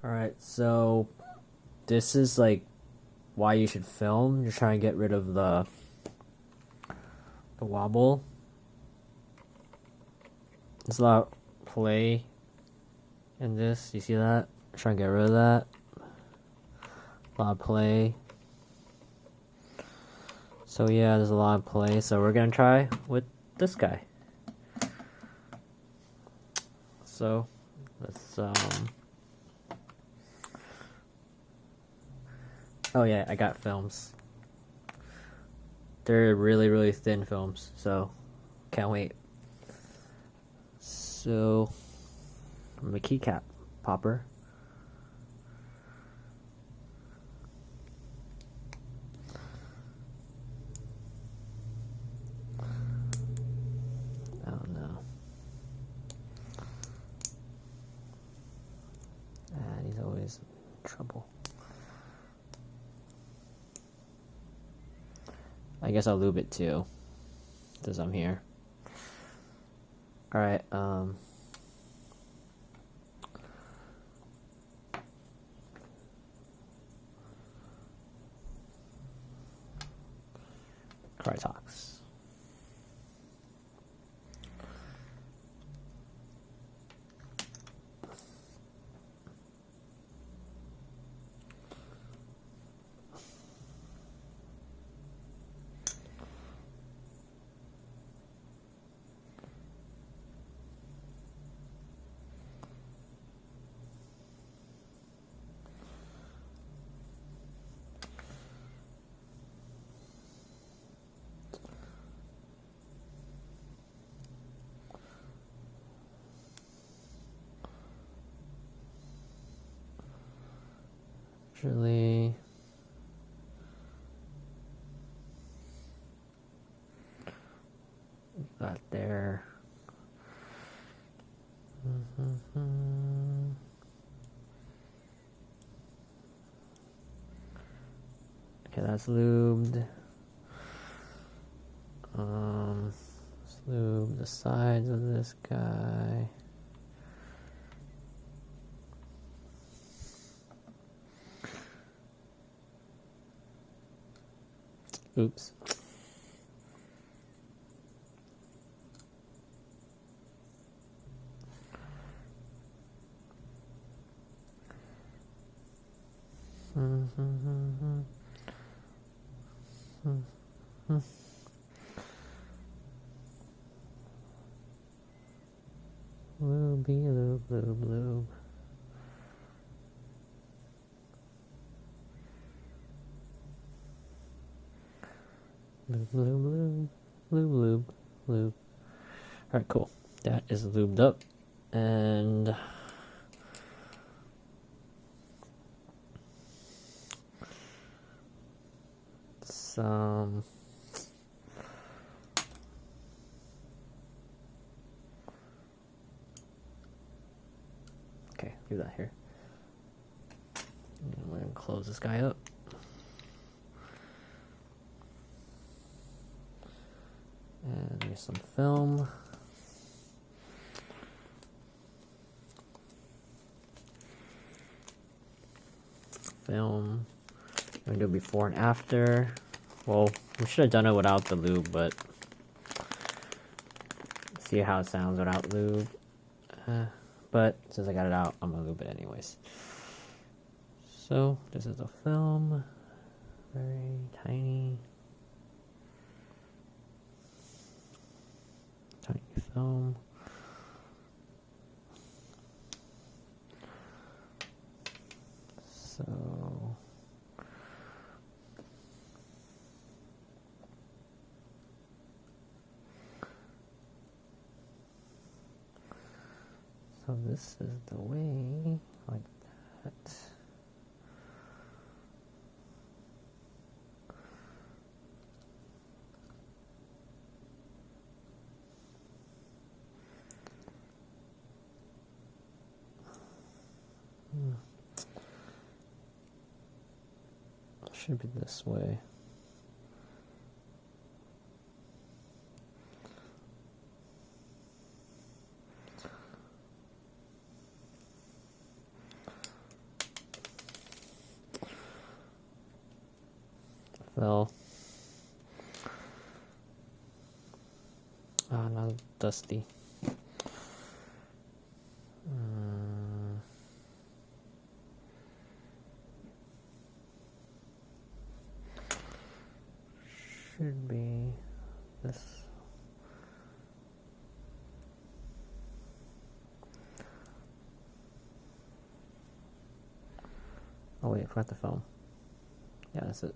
Alright, so this is like why you should film. You're trying to get rid of the wobble. There's a lot of play in this. You see that? Trying to get rid of that. A lot of play. So yeah, there's a lot of play. So we're gonna try with this guy. So let's oh yeah, I got films. They're really thin films, so can't wait. So I'm a keycap popper. Oh no. And he's always in trouble. I guess I'll lube it too, because I'm here. Alright, Crytox. Actually, got there. Okay, that's lubed. Let's lube the sides of this guy. Oops. Lube, lube, lube, lube. Lube, lube, lube, lube, lube, lube. Alright, cool. That is lubed up. And some okay, do that here. And we're gonna close this guy up. And there's some film. I'm gonna do before and after. Well, we should have done it without the lube, but see how it sounds without lube. But since I got it out, I'm gonna lube it anyways. So this is the film, very tiny film. So this is the way, like that. Should be this way. fell. Ah, not dusty. Should be this. Oh wait, I forgot the foam. Yeah, that's it.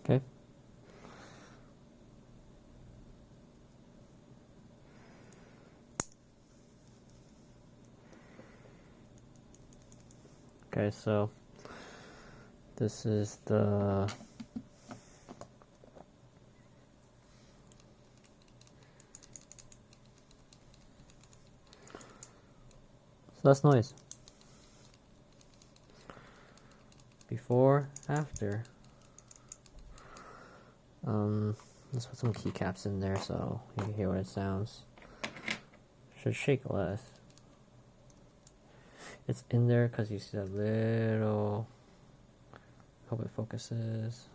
Okay. Okay, so this is the less noise. Before, after. Let's put some keycaps in there so you can hear what it sounds. Should shake less. It's in there because you see that little, hope it focuses,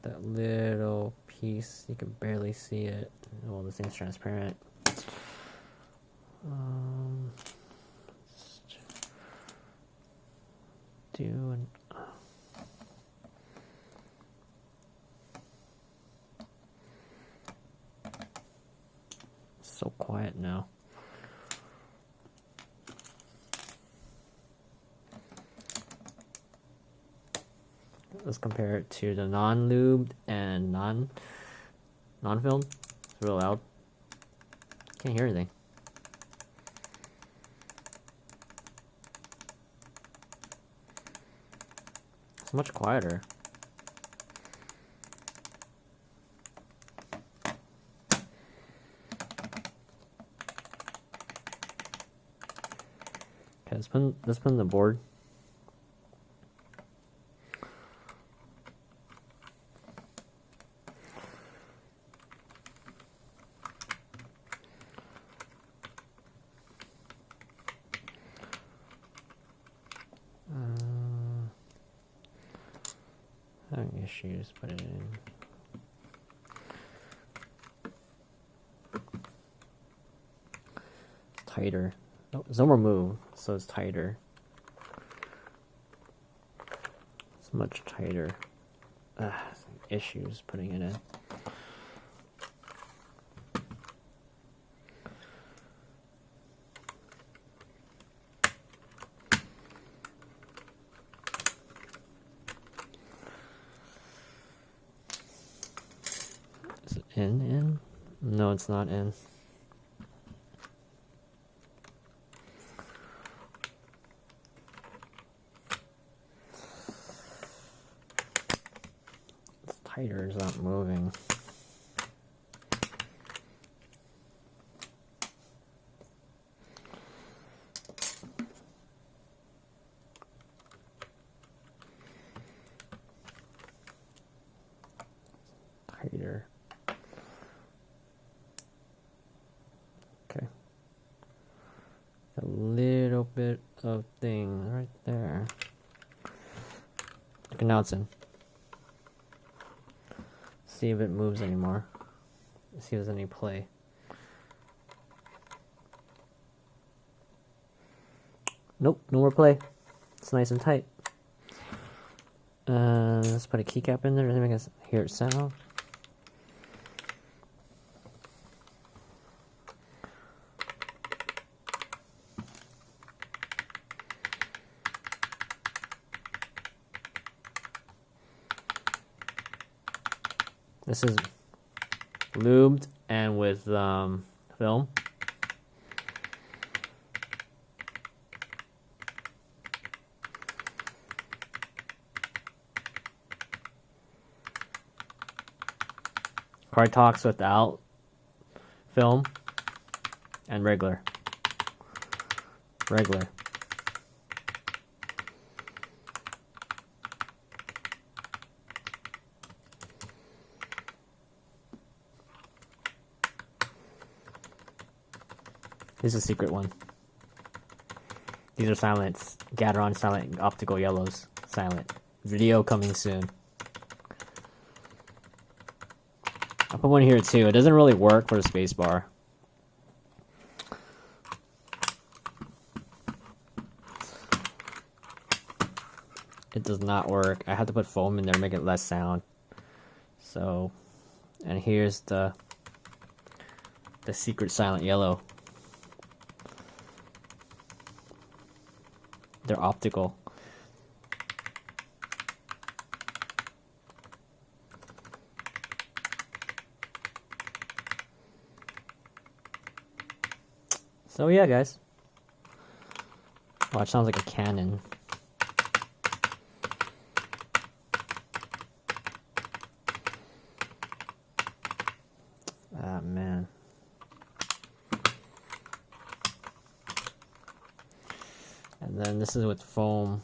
that little piece, you can barely see it. Well, this thing's transparent. Let's do an so quiet now. Let's compare it to the non-lubed and non-filled. It's real loud. Can't hear anything. It's much quieter. Okay, let's put in the board. Having issues, put it in. It's tighter. Oh, there's no more move, so it's tighter. It's much tighter. Issues putting it in. Is it in? No, it's not in. It's tighter, it's not moving. Tighter. Okay. A little bit of thing right there. Okay, now it's in. See if it moves anymore. See if there's any play. Nope, no more play. It's nice and tight. Let's put a keycap in there to make us hear it sound. This is lubed and with film. 𝐒𝐲𝐥𝐦 without film, and regular. This is a secret one. These are silents. 𝐒𝐻𝐿 silent optical yellows. Silent. Video coming soon. I'll put one here too. It doesn't really work for the spacebar. It does not work. I have to put foam in there to make it less sound. So, and here's the secret silent yellow. They're optical. So yeah, guys. Wow, it sounds like a cannon. Ah, man. And then this is with foam.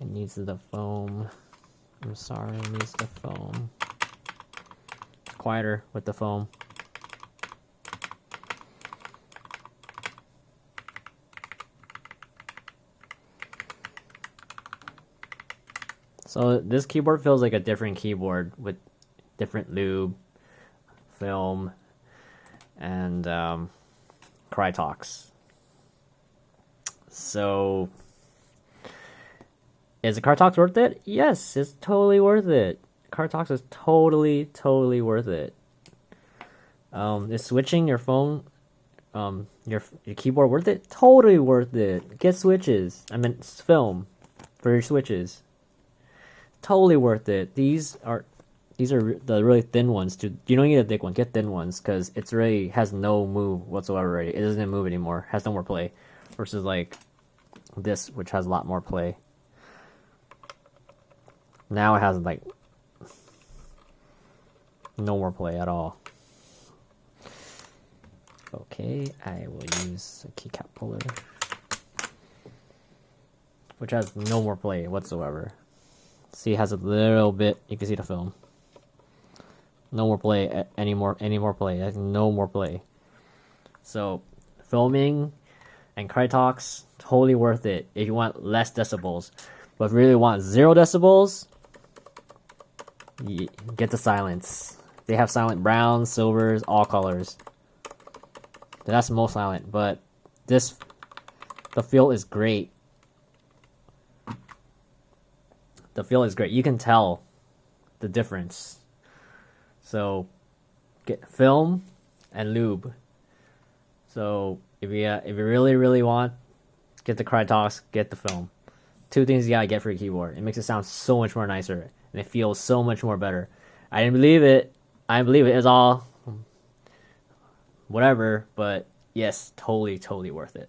It needs the foam. I'm sorry, it needs the foam. It's quieter with the foam. So this keyboard feels like a different keyboard with different lube, film, and 𝐒𝐲𝐥. So, is the 𝐒𝐲𝐥 worth it? Yes, it's totally worth it. 𝐒𝐲𝐥 is totally worth it. Is switching your phone, your keyboard worth it? Totally worth it. Get switches. I mean, film for your switches. Totally worth it. These are the really thin ones. You don't need a thick one. Get thin ones because it's really has no move whatsoever. Already, it doesn't move anymore. Has no more play. Versus like this, which has a lot more play. Now it has like no more play at all. Okay, I will use a keycap puller, which has no more play whatsoever. See, it has a little bit. You can see the film. No more play anymore. Any more play? It has no more play. So, filming and 𝐒𝐲𝐥 totally worth it if you want less decibels. But if you really want 0 decibels, get the silents. They have silent browns, silvers, all colors. That's most silent, but the feel is great. The feel is great. You can tell the difference. So, get film and lube. So if you really want, get the 𝐒𝐲𝐥, get the film. 2 things you gotta get for your keyboard. It makes it sound so much more nicer, and it feels so much more better. I didn't believe it. It's all whatever, but yes, totally worth it.